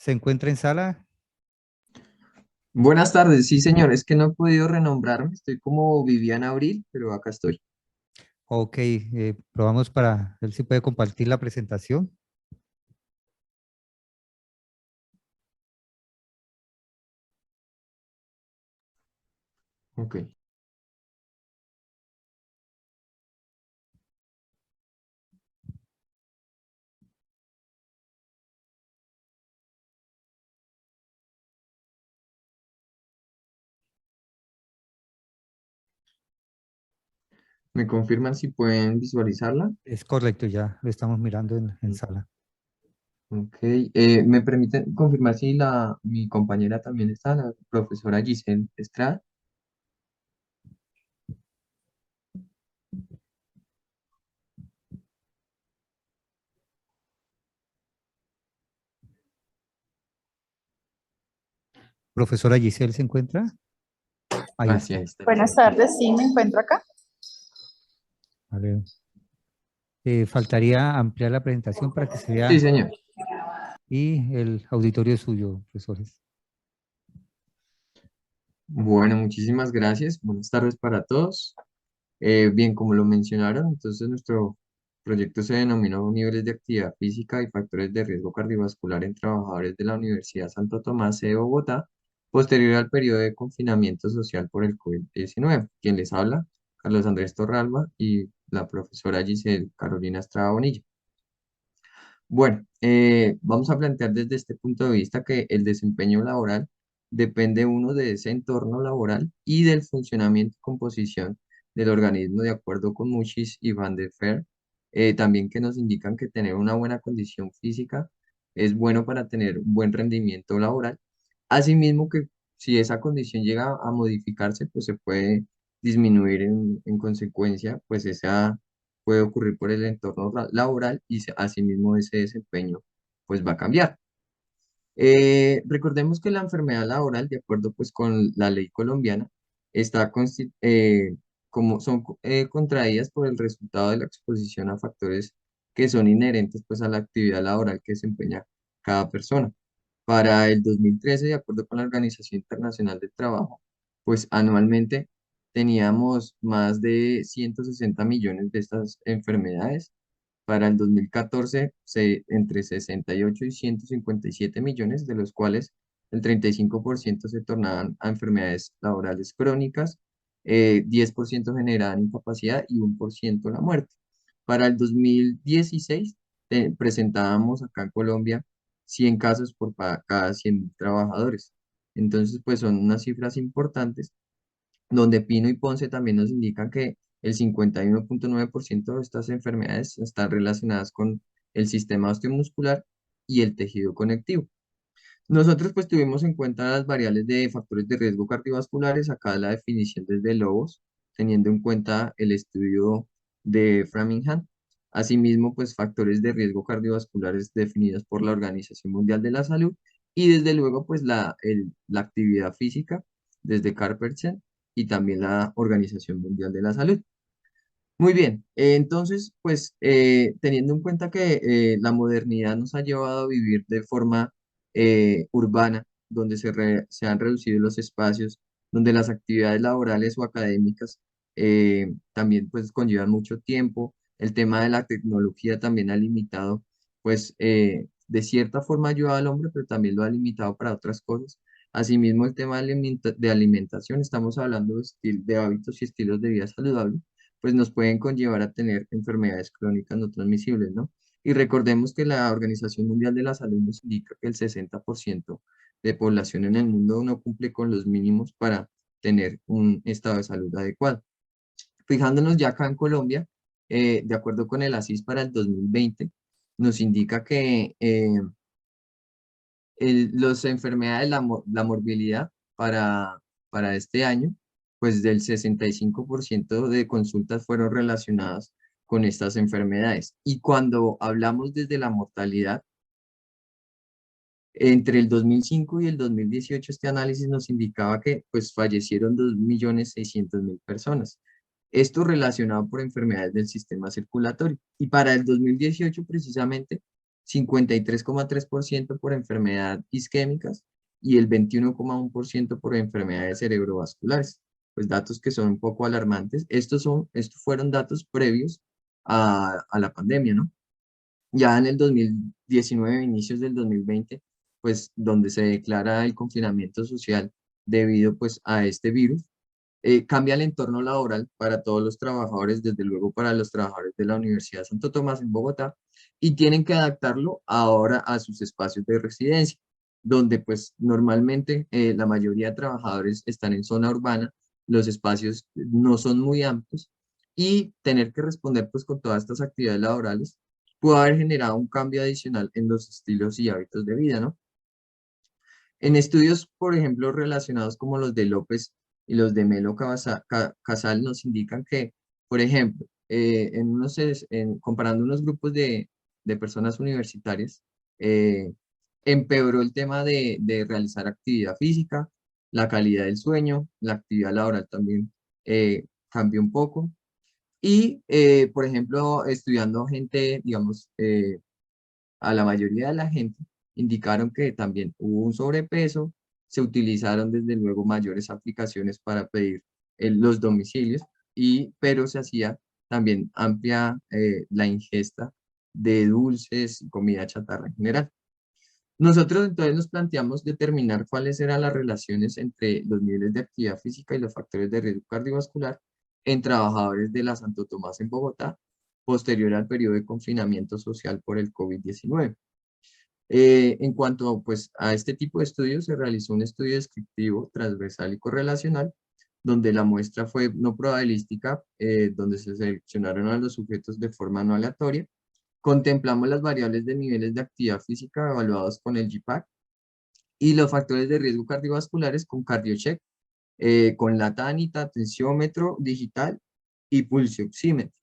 ¿Se encuentra en sala? Buenas tardes, sí señor, es que no he podido renombrarme, estoy como Viviana Abril, pero acá estoy. Ok, probamos para ver si puede compartir la presentación. Ok, ¿me confirman si pueden visualizarla? Es correcto, ya lo estamos mirando en sala. Ok, ¿me permiten confirmar si mi compañera también está, la profesora Giselle Estrada? Profesora Giselle, ¿se encuentra? Ahí Ah, sí, ahí está. está. Buenas tardes, sí, me encuentro acá. Vale. Faltaría ampliar la presentación para que se Sí, vea señor. y el auditorio suyo, profesores. Bueno, muchísimas gracias. Buenas tardes para todos. Bien, como lo mencionaron, entonces nuestro proyecto se denominó Niveles de Actividad Física y Factores de Riesgo Cardiovascular en Trabajadores de la Universidad Santo Tomás de Bogotá, posterior al periodo de confinamiento social por el COVID-19. Quien les habla, Carlos Andrés Torralba y la profesora Giselle Carolina Estrada Bonilla. Bueno, vamos a plantear desde este punto de vista que el desempeño laboral depende uno de ese entorno laboral y del funcionamiento y composición del organismo de acuerdo con Muchis y Van der Fer, también que nos indican que tener una buena condición física es bueno para tener un buen rendimiento laboral. Asimismo que si esa condición llega a modificarse, pues se puede disminuir en consecuencia, pues esa puede ocurrir por el entorno laboral y asimismo ese desempeño pues va a cambiar. Recordemos que la enfermedad laboral, de acuerdo pues con la ley colombiana, está como son contraídas por el resultado de la exposición a factores que son inherentes pues a la actividad laboral que desempeña cada persona. Para el 2013, de acuerdo con la Organización Internacional del Trabajo, pues anualmente teníamos más de 160 millones de estas enfermedades. Para el 2014, entre 68 y 157 millones, de los cuales el 35% se tornaban a enfermedades laborales crónicas, 10% generaban incapacidad y 1% la muerte. Para el 2016, presentábamos acá en Colombia 100 casos por cada 100.000 trabajadores. Entonces, pues son unas cifras importantes donde Pino y Ponce también nos indican que el 51,9% de estas enfermedades están relacionadas con el sistema osteomuscular y el tejido conectivo. Nosotros pues tuvimos en cuenta las variables de factores de riesgo cardiovasculares, acá la definición desde Lobos, teniendo en cuenta el estudio de Framingham. Asimismo, pues factores de riesgo cardiovasculares definidos por la Organización Mundial de la Salud y desde luego pues la actividad física desde Carpersen y también la Organización Mundial de la Salud. Muy bien, entonces, pues teniendo en cuenta que la modernidad nos ha llevado a vivir de forma urbana, donde se han reducido los espacios, donde las actividades laborales o académicas también pues conllevan mucho tiempo, el tema de la tecnología también ha limitado, pues de cierta forma ha ayudado al hombre, pero también lo ha limitado para otras cosas. Asimismo, el tema de alimentación, estamos hablando de hábitos y estilos de vida saludables pues nos pueden conllevar a tener enfermedades crónicas no transmisibles, ¿no? Y recordemos que la Organización Mundial de la Salud nos indica que el 60% de población en el mundo no cumple con los mínimos para tener un estado de salud adecuado. Fijándonos ya acá en Colombia, de acuerdo con el ASIS para el 2020, nos indica que las enfermedades, la morbilidad para este año, pues del 65% de consultas fueron relacionadas con estas enfermedades. Y cuando hablamos desde la mortalidad, entre el 2005 y el 2018, este análisis nos indicaba que pues fallecieron 2.600.000 personas. Esto relacionado por enfermedades del sistema circulatorio. Y para el 2018, precisamente, 53,3% por enfermedad isquémicas y el 21,1% por enfermedades cerebrovasculares. Pues datos que son un poco alarmantes. Estos fueron datos previos a la pandemia, ¿no? Ya en el 2019, inicios del 2020, pues donde se declara el confinamiento social debido pues a este virus, cambia el entorno laboral para todos los trabajadores, desde luego para los trabajadores de la Universidad Santo Tomás en Bogotá, y tienen que adaptarlo ahora a sus espacios de residencia, donde pues normalmente la mayoría de trabajadores están en zona urbana, los espacios no son muy amplios, y tener que responder pues con todas estas actividades laborales pudo haber generado un cambio adicional en los estilos y hábitos de vida, ¿no? En estudios, por ejemplo, relacionados como los de López y los de Melo Casal nos indican que, por ejemplo, comparando unos grupos de personas universitarias, eh, empeoró el tema de realizar actividad física, la calidad del sueño, la actividad laboral también cambió un poco. Y, por ejemplo, estudiando gente, digamos, a la mayoría de la gente, indicaron que también hubo un sobrepeso, se utilizaron desde luego mayores aplicaciones para pedir los domicilios, pero se hacía también amplia la ingesta de dulces y comida chatarra en general. Nosotros entonces nos planteamos determinar cuáles eran las relaciones entre los niveles de actividad física y los factores de riesgo cardiovascular en trabajadores de la Santo Tomás en Bogotá, posterior al periodo de confinamiento social por el COVID-19. En cuanto pues, a este tipo de estudios, se realizó un estudio descriptivo, transversal y correlacional, donde la muestra fue no probabilística, donde se seleccionaron a los sujetos de forma no aleatoria. Contemplamos las variables de niveles de actividad física evaluados con el GPAC y los factores de riesgo cardiovasculares con CardioCheck, con la TANITA, tensiómetro digital y pulsioxímetro.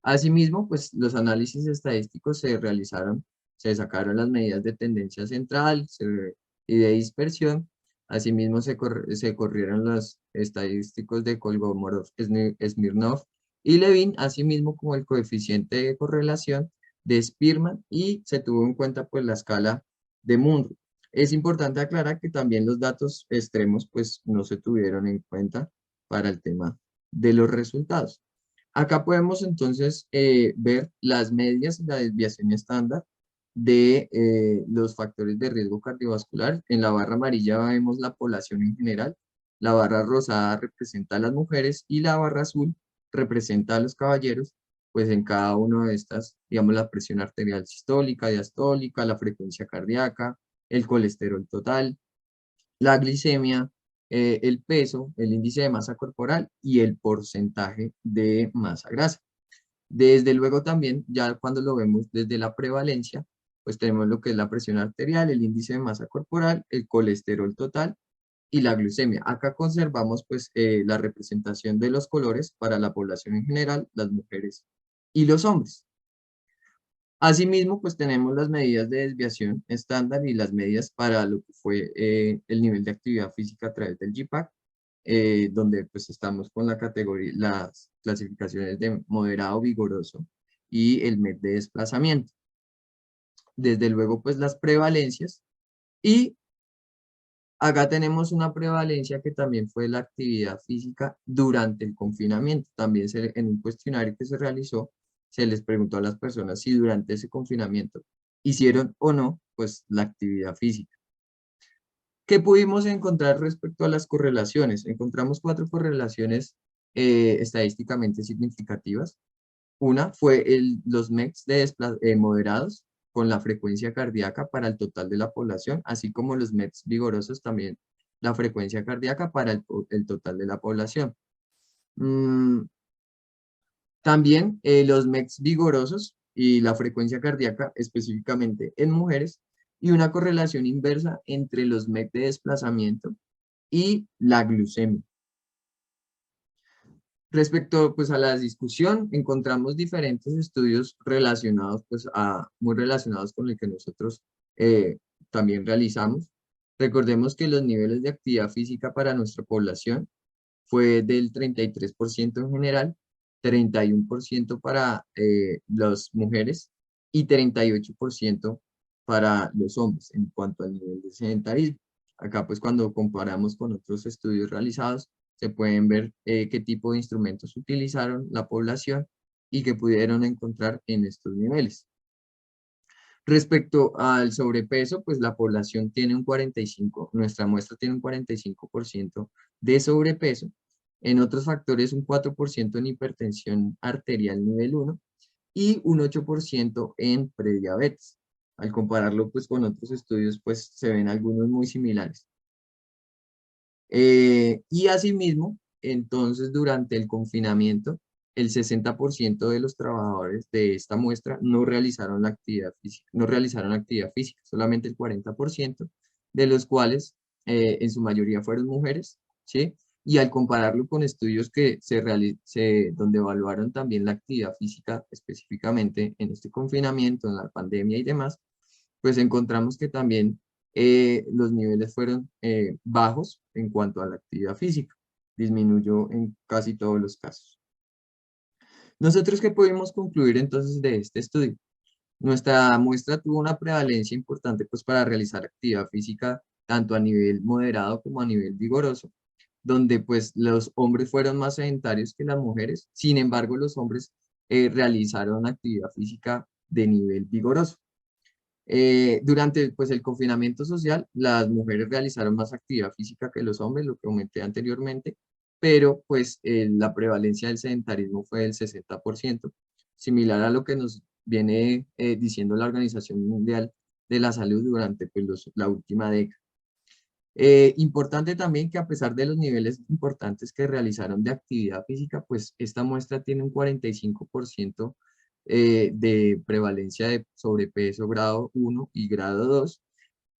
Asimismo, pues los análisis estadísticos se realizaron, se sacaron las medidas de tendencia central y de dispersión. Asimismo, se corrieron los estadísticos de Kolmogorov, Smirnov y Levin, asimismo como el coeficiente de correlación de Spearman, y se tuvo en cuenta pues la escala de Munro. Es importante aclarar que también los datos extremos pues no se tuvieron en cuenta para el tema de los resultados. Acá podemos entonces ver las medias y la desviación estándar de los factores de riesgo cardiovascular. En la barra amarilla vemos la población en general, la barra rosada representa a las mujeres y la barra azul representa a los caballeros, pues en cada una de estas, digamos, la presión arterial sistólica, diastólica, la frecuencia cardíaca, el colesterol total, la glicemia, el peso, el índice de masa corporal y el porcentaje de masa grasa. Desde luego también, ya cuando lo vemos desde la prevalencia, pues tenemos lo que es la presión arterial, el índice de masa corporal, el colesterol total y la glucemia. Acá conservamos pues la representación de los colores para la población en general, las mujeres y los hombres. Asimismo, pues tenemos las medidas de desviación estándar y las medidas para lo que fue el nivel de actividad física a través del GPAC, donde pues estamos con la categoría, las clasificaciones de moderado, vigoroso y el MED de desplazamiento. Desde luego, pues las prevalencias, y acá tenemos una prevalencia que también fue la actividad física durante el confinamiento. También en un cuestionario que se realizó, se les preguntó a las personas si durante ese confinamiento hicieron o no, pues, la actividad física. ¿Qué pudimos encontrar respecto a las correlaciones? Encontramos 4 correlaciones estadísticamente significativas. Una fue los MECs moderados con la frecuencia cardíaca para el total de la población, así como los MECs vigorosos también la frecuencia cardíaca para el total de la población. También los MECs vigorosos y la frecuencia cardíaca específicamente en mujeres, y una correlación inversa entre los MEC de desplazamiento y la glucemia. Respecto pues, a la discusión, encontramos diferentes estudios relacionados, pues, muy relacionados con el que nosotros también realizamos. Recordemos que los niveles de actividad física para nuestra población fue del 33% en general, 31% para las mujeres y 38% para los hombres en cuanto al nivel de sedentarismo. Acá pues cuando comparamos con otros estudios realizados, se pueden ver qué tipo de instrumentos utilizaron la población y que pudieron encontrar en estos niveles. Respecto al sobrepeso, pues la población tiene un 45%, nuestra muestra tiene un 45% de sobrepeso. En otros factores, un 4% en hipertensión arterial nivel 1 y un 8% en prediabetes. Al compararlo pues con otros estudios, pues se ven algunos muy similares. Y asimismo, entonces durante el confinamiento, el 60% de los trabajadores de esta muestra no realizaron la actividad física, no realizaron actividad física, solamente el 40%, de los cuales en su mayoría fueron mujeres, ¿sí? Y al compararlo con estudios que donde evaluaron también la actividad física específicamente en este confinamiento, en la pandemia y demás, pues encontramos que también los niveles fueron bajos en cuanto a la actividad física. Disminuyó en casi todos los casos. ¿Nosotros qué pudimos concluir entonces de este estudio? Nuestra muestra tuvo una prevalencia importante pues, para realizar actividad física tanto a nivel moderado como a nivel vigoroso, donde pues los hombres fueron más sedentarios que las mujeres. Sin embargo, los hombres realizaron actividad física de nivel vigoroso. Durante pues, el confinamiento social, las mujeres realizaron más actividad física que los hombres, lo que comenté anteriormente, pero pues la prevalencia del sedentarismo fue del 60%, similar a lo que nos viene diciendo la Organización Mundial de la Salud durante pues, la última década. Importante también que a pesar de los niveles importantes que realizaron de actividad física, pues esta muestra tiene un 45% de prevalencia de sobrepeso grado 1 y grado 2.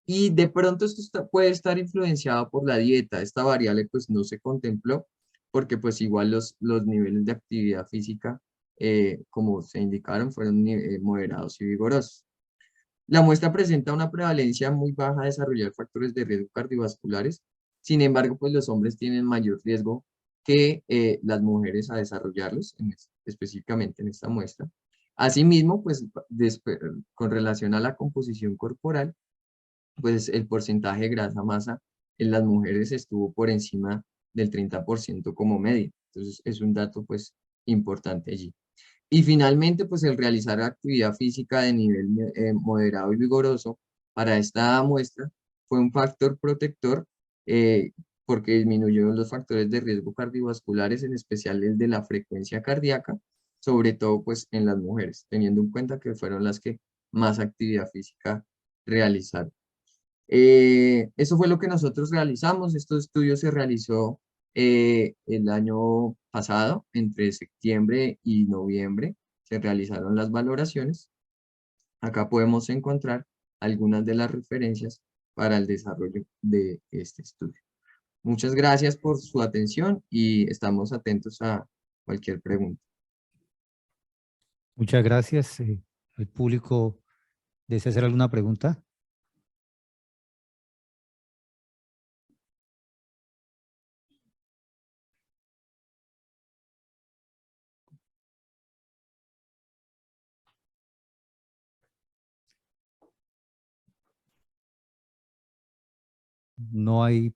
Y de pronto esto puede estar influenciado por la dieta. Esta variable pues no se contempló porque pues igual los niveles de actividad física, como se indicaron, fueron moderados y vigorosos. La muestra presenta una prevalencia muy baja de desarrollar factores de riesgo cardiovasculares. Sin embargo, pues los hombres tienen mayor riesgo que las mujeres a desarrollarlos, específicamente en esta muestra. Asimismo, pues con relación a la composición corporal, pues el porcentaje de grasa masa en las mujeres estuvo por encima del 30% como media. Entonces, es un dato pues importante allí. Y finalmente, pues el realizar actividad física de nivel moderado y vigoroso para esta muestra fue un factor protector porque disminuyó los factores de riesgo cardiovasculares, en especial el de la frecuencia cardíaca, sobre todo pues en las mujeres, teniendo en cuenta que fueron las que más actividad física realizaron. Eso fue lo que nosotros realizamos. Estos estudios se realizó el año pasado, entre septiembre y noviembre, se realizaron las valoraciones. Acá podemos encontrar algunas de las referencias para el desarrollo de este estudio. Muchas gracias por su atención y estamos atentos a cualquier pregunta. Muchas gracias. ¿El público desea hacer alguna pregunta? No hay